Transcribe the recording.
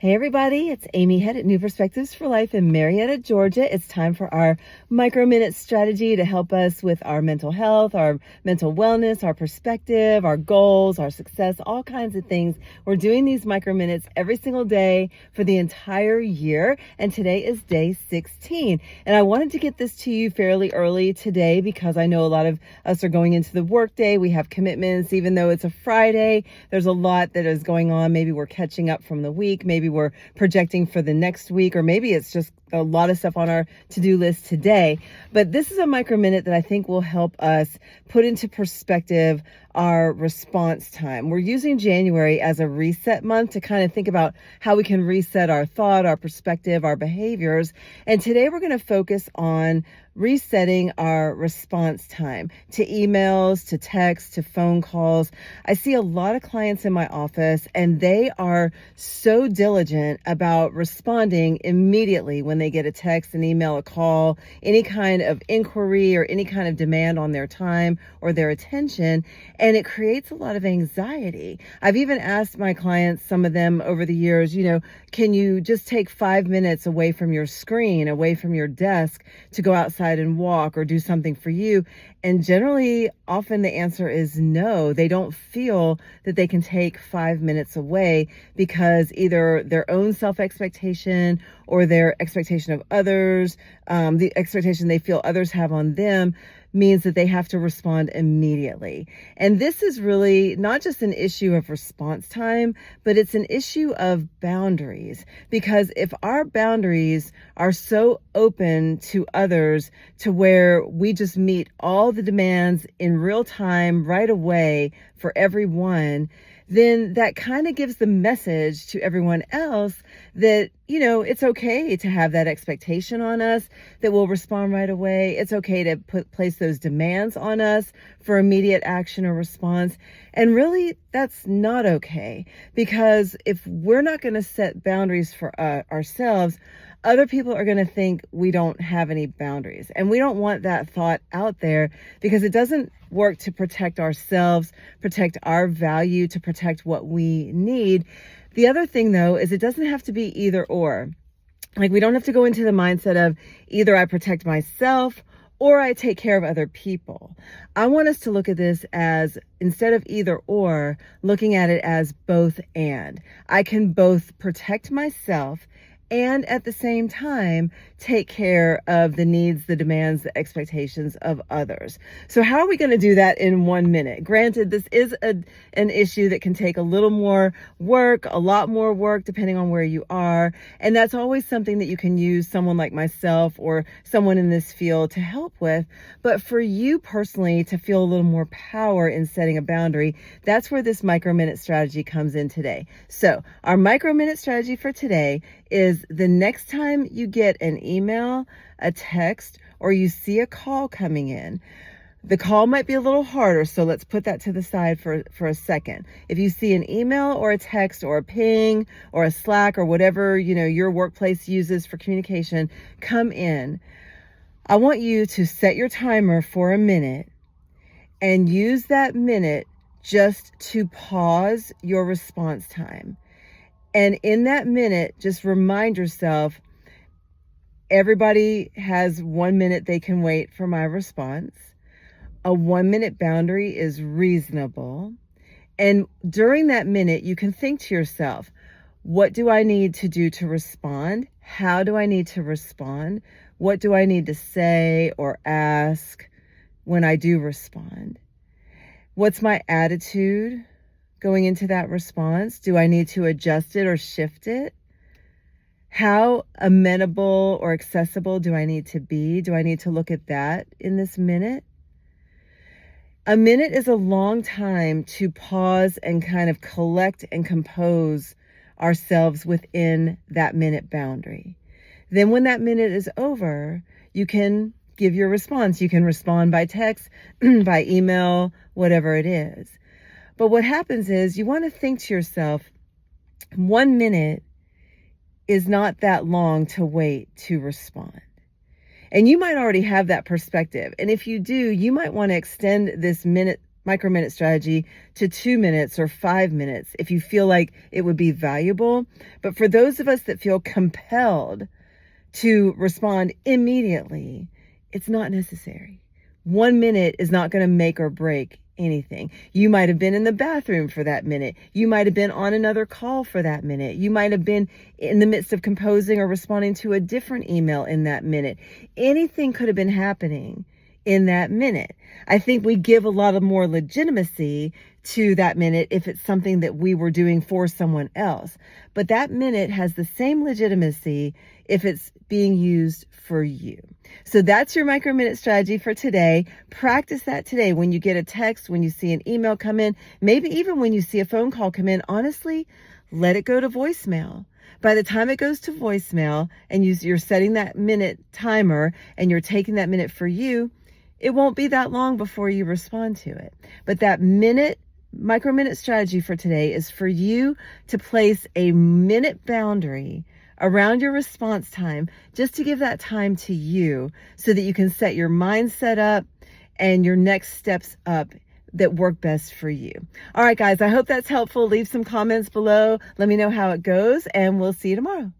Hey everybody, it's Amy Head at New Perspectives for Life in Marietta, Georgia. It's time for our micro-minute strategy to help us with our mental health, our mental wellness, our perspective, our goals, our success, all kinds of things. We're doing these micro-minutes every single day for the entire year, and today is day 16. And I wanted to get this to you fairly early today because I know a lot of us are going into the workday. We have commitments, even though it's a Friday. There's a lot that is going on. Maybe we're catching up from the week. Maybe we're projecting for the next week, or maybe it's just a lot of stuff on our to-do list today. But this is a micro minute that I think will help us put into perspective our response time. We're using January as a reset month to kind of think about how we can reset our thought, our perspective, our behaviors. And today we're going to focus on resetting our response time to emails, to texts, to phone calls. I see a lot of clients in my office and they are so diligent about responding immediately when they get a text, an email, a call, any kind of inquiry or any kind of demand on their time or their attention. And it creates a lot of anxiety. I've even asked my clients, some of them over the years, can you just take 5 minutes away from your screen, away from your desk to go outside and walk or do something for you? And generally, often the answer is no. They don't feel that they can take 5 minutes away because either their own self-expectation or their expectation of others, the expectation they feel others have on them, means that they have to respond immediately. And this is really not just an issue of response time, but it's an issue of boundaries. Because if our boundaries are so open to others to where we just meet all the demands in real time right away for everyone, then that kind of gives the message to everyone else that, it's okay to have that expectation on us, that we'll respond right away. It's okay to place those demands on us for immediate action or response. And really, that's not okay, because if we're not going to set boundaries for ourselves, other people are going to think we don't have any boundaries. And we don't want that thought out there because it doesn't work to protect ourselves, protect our value, to protect what we need. The other thing, though, is it doesn't have to be either or. Like, we don't have to go into the mindset of either I protect myself or I take care of other people. I want us to look at this as, instead of either or, looking at it as both and. I can both protect myself and at the same time take care of the needs, the demands, the expectations of others. So how are we going to do that in 1 minute? Granted, this is an issue that can take a little more work, a lot more work, depending on where you are. And that's always something that you can use someone like myself or someone in this field to help with. But for you personally to feel a little more power in setting a boundary, that's where this micro-minute strategy comes in today. So our micro-minute strategy for today is the next time you get an email, a text, or you see a call coming in. The call might be a little harder, so let's put that to the side for a second. If you see an email or a text or a ping or a Slack or whatever, your workplace uses for communication come in, I want you to set your timer for a minute and use that minute just to pause your response time. And in that minute, just remind yourself, everybody has 1 minute they can wait for my response. A 1 minute boundary is reasonable. And during that minute, you can think to yourself, what do I need to do to respond? How do I need to respond? What do I need to say or ask when I do respond? What's my attitude going into that response? Do I need to adjust it or shift it? How amenable or accessible do I need to be? Do I need to look at that in this minute? A minute is a long time to pause and kind of collect and compose ourselves within that minute boundary. Then when that minute is over, you can give your response. You can respond by text, by email, whatever it is. But what happens is you want to think to yourself, 1 minute is not that long to wait to respond. And you might already have that perspective. And if you do, you might want to extend this minute micro-minute strategy to 2 minutes or 5 minutes if you feel like it would be valuable. But for those of us that feel compelled to respond immediately, it's not necessary. 1 minute is not going to make or break anything. You might have been in the bathroom for that minute. You might have been on another call for that minute. You might have been in the midst of composing or responding to a different email in that minute. Anything could have been happening in that minute. I think we give a lot of more legitimacy to that minute if it's something that we were doing for someone else. But that minute has the same legitimacy if it's being used for you. So that's your micro-minute strategy for today. Practice that today. When you get a text, when you see an email come in, maybe even when you see a phone call come in, honestly, let it go to voicemail. By the time it goes to voicemail and you're setting that minute timer and you're taking that minute for you, it won't be that long before you respond to it. But that micro-minute strategy for today is for you to place a minute boundary around your response time, just to give that time to you so that you can set your mindset up and your next steps up that work best for you. All right, guys, I hope that's helpful. Leave some comments below. Let me know how it goes, and we'll see you tomorrow.